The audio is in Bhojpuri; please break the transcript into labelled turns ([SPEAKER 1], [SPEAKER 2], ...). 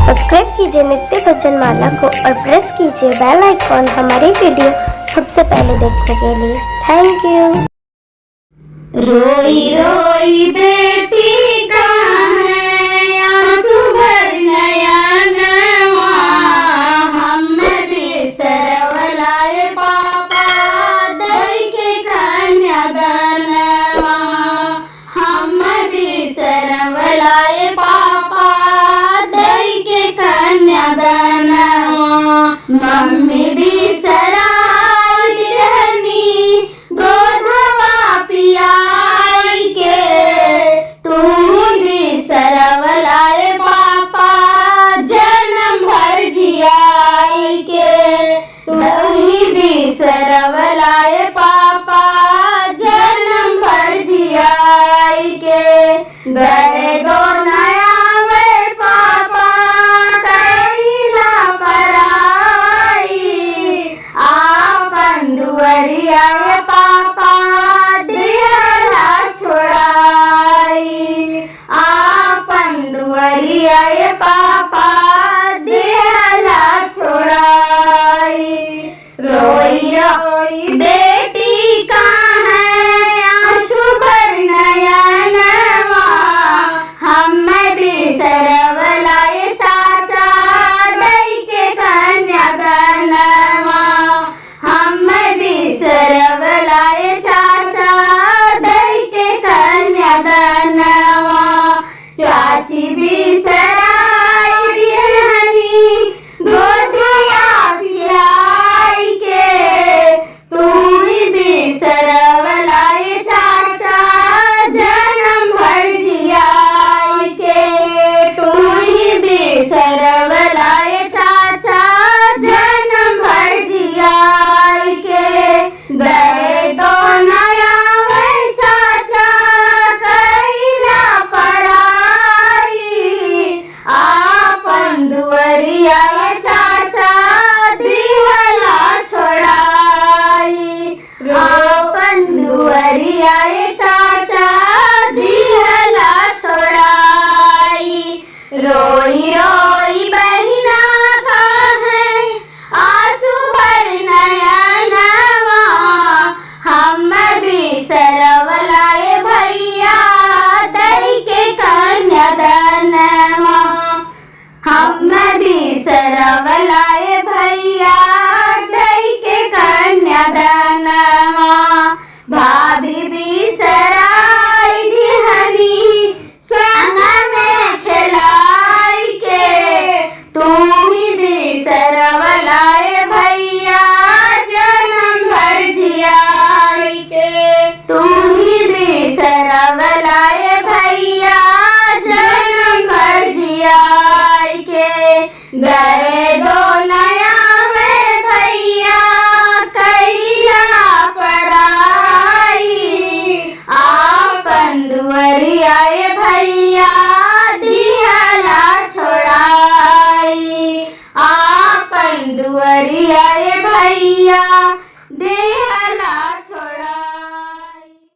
[SPEAKER 1] सब्सक्राइब कीजिए नित्य भजन माला को और प्रेस कीजिए बेल आइकॉन हमारी वीडियो सबसे पहले देखने के लिए। Thank you.
[SPEAKER 2] रोई रोई बेटी कहाँ है, आंसू भर नयनवा, हम बिसरवलाए पापा दई के कन्यादानवा, हम बिसरवलाए पापा दई के कन्यादानवा, मम्मी बिसराई रहनी गोधवा पियाई के, तुम बिसरवलाए पापा जन्म भर जियाई के, तुम बिसरवलाए पापा जन्म भर जियाई के, दरे दो नया वे पापा कैला पराई, आपन दुअरिया पापा दिहला छोड़ाई, आपन दुअरिया पापा दिहला छोड़ाई। रोई रोई बेटी कहाँ है, आंसू भर नयनवा, हम बिसरवलाए चाचा दई के कन्यादानवा, हम बिसरवलाए चाचा दई के कन्यादानवा, चाची बिसराई रहनी गोदिया पियाई के, तुम बिसरवलाए चाचा जन्म भर जियाई के, तुम बिसरवलाए चाचा जन्म भर जियाई के, दे दो नया वे चाचा कैला पराई, आपन दुअरिया चाचा दिहला छोड़ाई, आपन दुअरिया चाचा दिहला छोड़ाई। रोई रोई बहिना कहाँ है, आंसू भर नयनवा, हम बिसरवलाए भैया दई के कन्यादानवा, हम बिसरवलाए